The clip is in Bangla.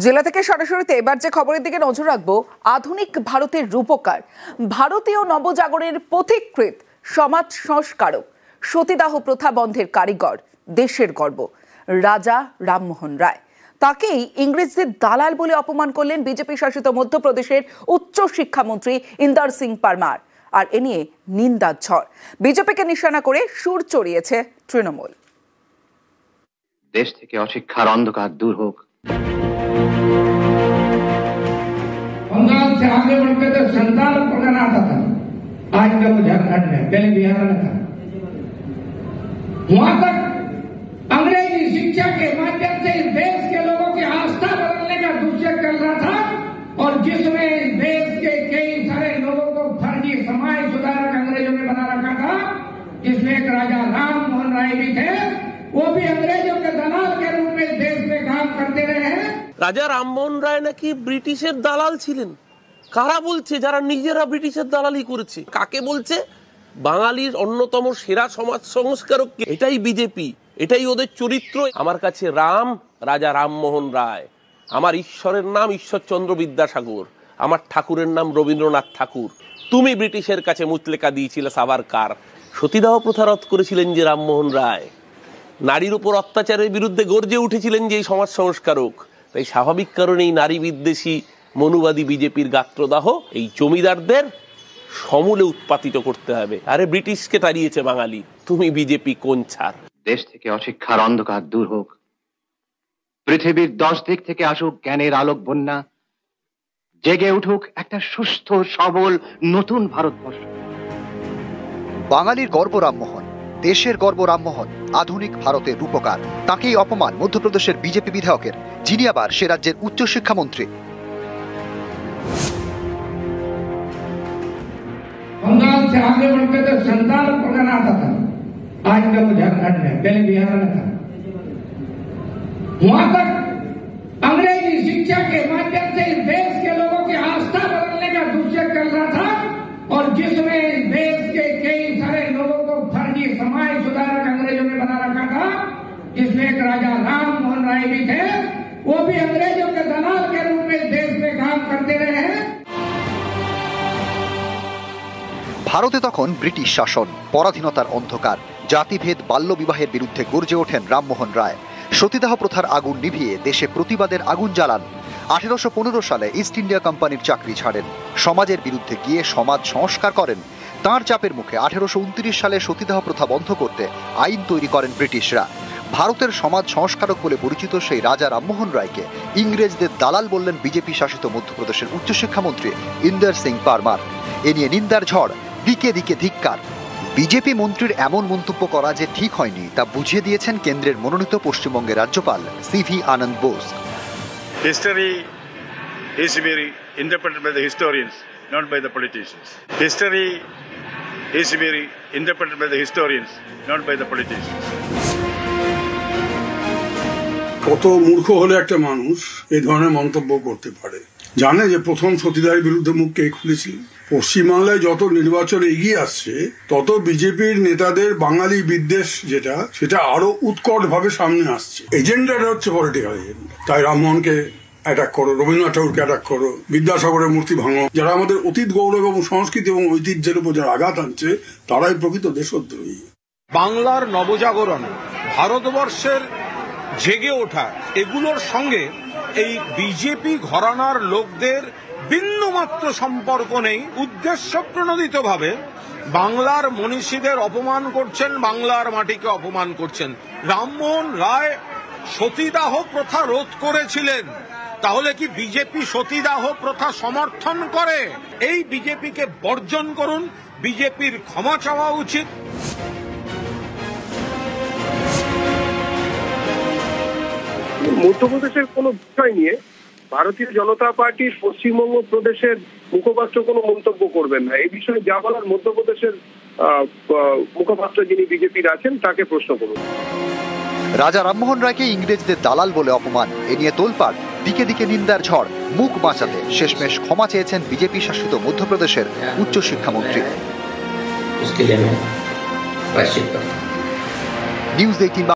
জেলা থেকে সরাসরিতে এবার যে খবরের দিকে নজর রাখবো, আধুনিক ভারতের রূপকার, ভারতীয় নবজাগরণের পথিকৃৎ, সমাজ সংস্কারক, সতীদাহ প্রথা বন্ধের কারিগর, দেশের গর্ব রাজা রামমোহন রায়। তাকেই ইংরেজদের দালাল বলে অপমান করলেন বিজেপি শাসিত মধ্যপ্রদেশের উচ্চ শিক্ষামন্ত্রী ইন্দর সিং পারমার। আর এ নিয়ে নিন্দার ঝড়। বিজেপিকে নিশানা করে সুর চড়িয়েছে তৃণমূল। দেশ থেকে অশিক্ষার অন্ধকার দূর হোক। बंगाल से आगे बढ़ते तो संताल पकड़ना आता था, आज का वो झारखंड में, पहले बिहार में था। वहां तक अंग्रेजी शिक्षा के माध्यम से इस देश के लोगों की आस्था बदलने का दुष्यक चल रहा था, और जिसमें इस देश के कई सारे लोगों को फर्जी समाज सुधारक अंग्रेजों ने बना रखा था, जिसमें एक राजा राममोहन राय भी थे, वो भी अंग्रेजों के दलाल के रूप में देश में काम करते रहे हैं। রাজা রামমোহন রায় নাকি ব্রিটিশের দালাল ছিলেন? কারা বলছে? যারা নিজেরা ব্রিটিশের দালালি করেছে। কাকে বলছে? বাঙালির অন্যতম সেরা সমাজ সংস্কারক। এটাই বিজেপি, এটাই ওদের চরিত্র। আমার কাছে রাম রাজা রামমোহন রায়, আমার ঈশ্বরের নাম ঈশ্বরচন্দ্র বিদ্যাসাগর, আমার ঠাকুরের নাম রবীন্দ্রনাথ ঠাকুর। তুমি ব্রিটিশের কাছে মুচলেকা দিয়েছিলে সাভারকার, সতীদাহ প্রথা রদ করেছিলেন যে রামমোহন রায়, নারীর উপর অত্যাচারের বিরুদ্ধে গর্জে উঠেছিলেন যে সমাজ সংস্কারক। তাই স্বাভাবিক কারণেই নারী বিদ্বেষী মনুবাদী বিজেপির গাত্রদাহ এই জমিদারদের সমূলে উৎপাতিত করতে হবে। আরে ব্রিটিশকে তাড়িয়েছে বাঙালি, তুমি বিজেপি কোন ছাড়? দেশ থেকে অশিক্ষার অন্ধকার দূর হোক। পৃথিবীর 10 দিক থেকে আসুক জ্ঞানের আলোক বন্যা, জেগে উঠুক একটা সুস্থ সবল নতুন ভারতবর্ষ। বাঙালির গর্ব রামমোহন, দেশের গর্ব রামমোহন, আধুনিক ভারতের রূপকার। তাকেই অপমান মধ্যপ্রদেশের বিজেপি বিধায়কের, যিনি আবার সে রাজ্যের উচ্চশিক্ষামন্ত্রী। बंगाल से आगे बढ़ते तो संताल पकड़ना आता था, आज का वो झारखंड में, पहले बिहार में था। वहां तक अंग्रेजी शिक्षा के माध्यम से इस देश के लोगों की आस्था बदलने का दुष्यक चल रहा था, और जिसमें इस देश के कई सारे लोगों को फर्जी समाज सुधारक अंग्रेजों ने बना रखा था, जिसमें एक राजा राममोहन राय भी थे, वो भी अंग्रेजों के दलाल के रूप में देश में काम करते रहे हैं। ভারতে তখন ব্রিটিশ শাসন, পরাধীনতার অন্ধকার, জাতিভেদ, বাল্যবিবাহের বিরুদ্ধে গর্জে ওঠেন রামমোহন রায়। সতীদাহ প্রথার আগুন নিভিয়ে দেশে প্রতিবাদের আগুন জ্বালান। 1815 সালে ইস্ট ইন্ডিয়া কোম্পানির চাকরি ছাড়েন, সমাজের বিরুদ্ধে গিয়ে সমাজ সংস্কার করেন। তাঁর চাপের মুখে 1829 সালে সতীদাহ প্রথা বন্ধ করতে আইন তৈরি করেন ব্রিটিশরা। ভারতের সমাজ সংস্কারক বলে পরিচিত সেই রাজা রামমোহন রায়কে ইংরেজদের দালাল বললেন বিজেপি শাসিত মধ্যপ্রদেশের উচ্চশিক্ষামন্ত্রী ইন্দর সিং পারমার। এ নিয়ে নিন্দার ঝড়, দিকে দিকে ধিক্কার। বিজেপি মন্ত্রীর এমন মন্তব্য করা যে ঠিক হয়নি তা বুঝিয়ে দিয়েছেন কেন্দ্রের মনোনীত পশ্চিমবঙ্গের রাজ্যপাল CV Ananda Bose. History is very interpreted by the historians, not by the politicians. History is very interpreted by the historians, not by the politicians. কত মূর্খ হলে একটা মানুষ এই ধরনের মন্তব্য করতে পারে? জানে যে প্রথম সতীদাহের বিরুদ্ধে মুখ কে খুলেছিলেন? পশ্চিমবাংলায় যত নির্বাচন এগিয়ে আসছে তত বিজেপির নেতাদের বাঙালি বিদ্বেষ সেটা আরো উৎকট ভাবে সামনে আসছে। এজেন্ডাটা হচ্ছে পলিটিক্যাল এজেন্ডা। তাই রামমোহনকে অ্যাটাক করো, রবীন্দ্রনাথ ঠাকুরকে অ্যাটাক করো, বিদ্যাসাগরের মূর্তি ভাঙো। যারা আমাদের অতীত গৌরব এবং সংস্কৃতি এবং ঐতিহ্যের উপর যারা আঘাত আনছে তারাই প্রকৃত দেশদ্রোহী। বাংলার নবজাগরণ, ভারতবর্ষের জেগে ওঠা, এগুলোর সঙ্গে এই বিজেপি ঘরানার লোকদের বিন্দুমাত্র সম্পর্ক নেই। উদ্দেশ্য প্রণোদিতভাবে বাংলার মনীষীদের অপমান করছেন, বাংলার মাটিকে অপমান করছেন। রামমোহন রায় সতীদাহ প্রথা রোধ করেছিলেন, তাহলে কি বিজেপি সতীদাহ প্রথা সমর্থন করে? এই বিজেপিকে বর্জন করুন, বিজেপির ক্ষমা চাওয়া উচিত। মধ্যপ্রদেশের কোনো বিষয় নিয়ে ভারতীয় জনতা পার্টির পশ্চিমবঙ্গ প্রদেশের মুখপাত্র কোনো মন্তব্য করবেন না। এই বিষয়ে যা বলার মধ্যপ্রদেশের মুখপাত্র যিনি বিজেপির আছেন তাকে প্রশ্ন করুন। রাজা রামমোহন রায়কে ইংরেজদের দালাল বলে অপমান, এ নিয়ে তোলপাড়, দিকে দিকে নিন্দার ঝড়। মুখ বাঁচাতে শেষমেশ ক্ষমা চেয়েছেন বিজেপি শাসিত মধ্যপ্রদেশের উচ্চশিক্ষামন্ত্রী। নিউজ 18